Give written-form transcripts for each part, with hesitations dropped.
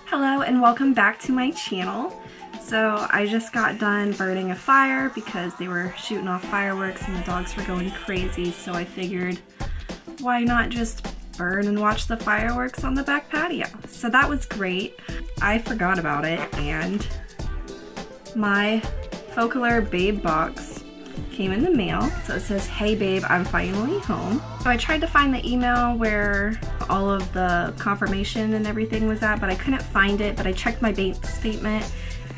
Hello and welcome back to my channel. So I just got done burning a fire because they were shooting off fireworks and the dogs were going crazy, so I figured why not just burn and watch the fireworks on the back patio. So that was great. I forgot about it and my Focallure BabeBox came in the mail. So it says, "Hey babe, I'm finally home." So I tried to find the email where all of the confirmation and everything was at, but I couldn't find it. But I checked my bank statement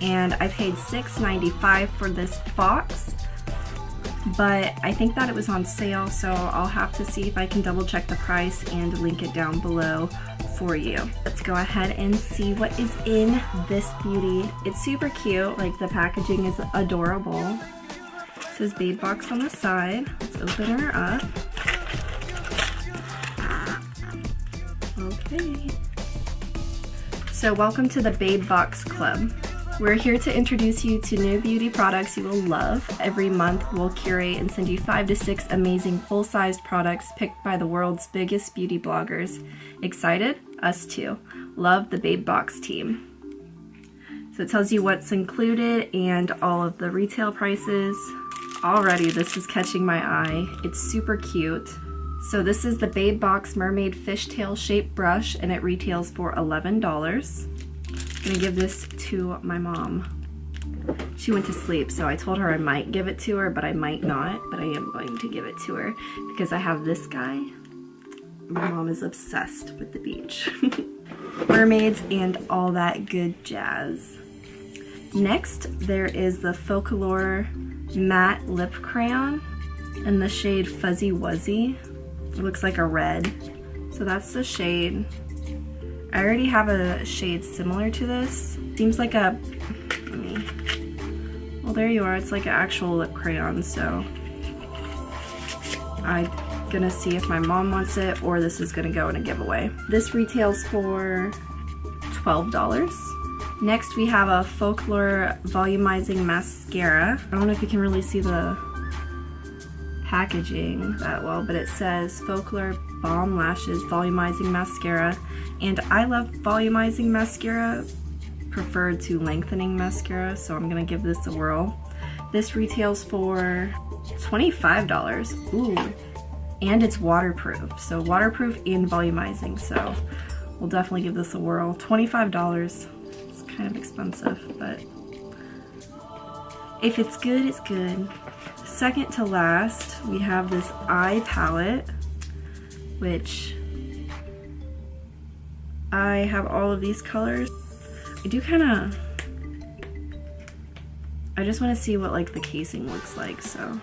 and I paid $6.95 for this box. But I think that it was on sale, so I'll have to see if I can double check the price and link it down below for you. Let's go ahead and see what is in this beauty. It's super cute, like the packaging is adorable. It says BabeBox on the side. Let's open her up. Okay. So welcome to the BabeBox Club. We're here to introduce you to new beauty products you will love. Every month we'll curate and send you 5 to 6 amazing full-sized products picked by the world's biggest beauty bloggers. Excited? Us too. Love the BabeBox team. So it tells you what's included and all of the retail prices. Already this is catching my eye. It's super cute. So this is the BabeBox Mermaid Fishtail Shaped Brush and it retails for $11. I'm gonna give this to my mom. She went to sleep, so I told her I might give it to her, but I might not, but I am going to give it to her because I have this guy. My mom is obsessed with the beach. Mermaids and all that good jazz. Next, there is the Focallure Matte Lip Crayon in the shade Fuzzy Wuzzy. It looks like a red. So that's the shade. I already have a shade similar to this. Seems like a, well there you are, it's like an actual lip crayon, so I'm gonna see if my mom wants it or this is gonna go in a giveaway. This retails for $12. Next we have a Focallure Volumizing Mascara. I don't know if you can really see the packaging that well, but it says Focallure Balm Lashes Volumizing Mascara, and I love volumizing mascara preferred to lengthening mascara, so I'm gonna give this a whirl. This retails for $25. Ooh, and it's waterproof, so waterproof and volumizing, so we'll definitely give this a whirl. $25. It's kind of expensive, but if it's good, it's good. Second to last, we have this eye palette, which I have all of these colors. I do kind of, I just want to see what like the casing looks like, so I'm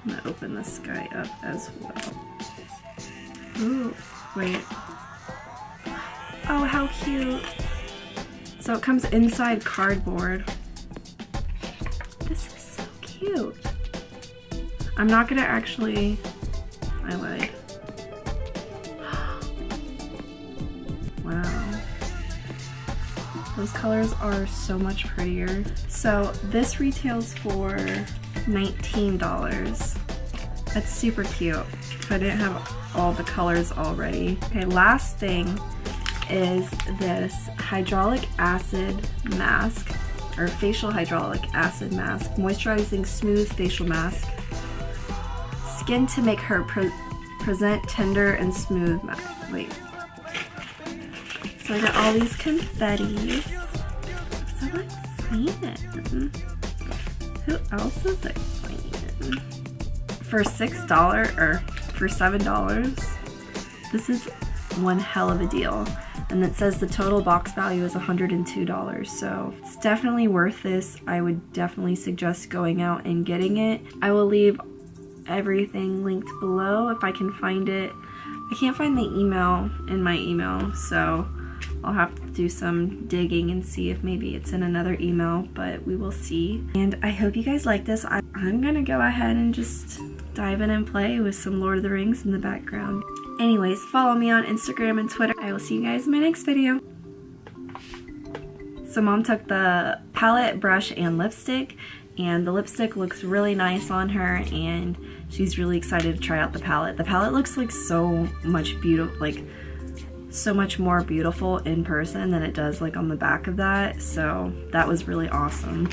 gonna open this guy up as well. Ooh, wait. Oh, how cute. So it comes inside cardboard. This is so cute. I'm not gonna actually, I lied. Wow. Those colors are so much prettier. So this retails for $19. That's super cute. If I didn't have all the colors already. Okay, last thing is this hydraulic acid mask, or facial hydraulic acid mask, moisturizing smooth facial mask. Skin to make her present tender and smooth. Wait. So I got all these confettis. I'm so excited. Who else is excited? For $6 or for $7, this is one hell of a deal. And it says the total box value is $102, so it's definitely worth this. I would definitely suggest going out and getting it. I will leave everything linked below if I can find it. I can't find the email in my email, so I'll have to do some digging and see if maybe it's in another email, but we will see. And I hope you guys like this. I'm gonna go ahead and just dive in and play with some Lord of the Rings in the background. Anyways, follow me on Instagram and Twitter. I will see you guys in my next video. So mom took the palette, brush, and lipstick, and the lipstick looks really nice on her, and she's really excited to try out the palette. The palette looks like so much beautiful, like so much more beautiful in person than it does like on the back of that. So that was really awesome.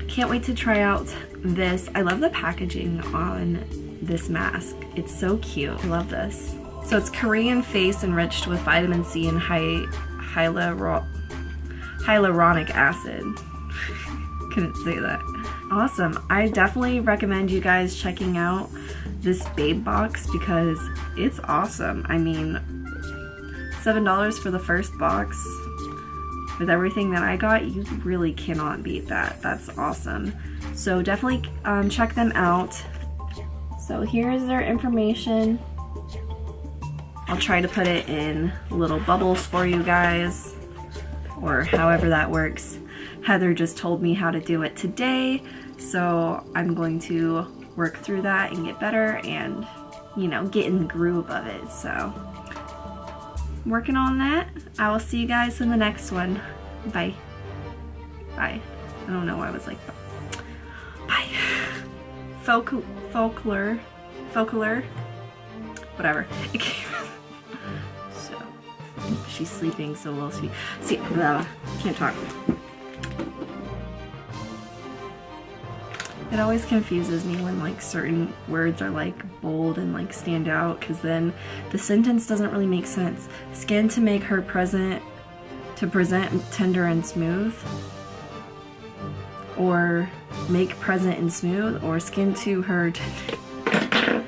Can't wait to try out this. I love the packaging on this mask. It's so cute. I love this. So it's Korean face enriched with vitamin C and hyaluronic acid. Couldn't say that. Awesome. I definitely recommend you guys checking out this BabeBox because it's awesome. I mean, $7 for the first box. With everything that I got, you really cannot beat that. That's awesome. So definitely check them out. So here's their information. I'll try to put it in little bubbles for you guys, or however that works. Heather just told me how to do it today, so I'm going to work through that and get better and, you know, get in the groove of it. So working on that. I will see you guys in the next one. Bye. Bye. I don't know why I was like, bye. Focallure. Whatever. So, she's sleeping, so we'll see. Can't talk. It always confuses me when like certain words are like bold and like stand out, because then the sentence doesn't really make sense. Skin to make her present, to present tender and smooth, or make present and smooth, or skin to her tender.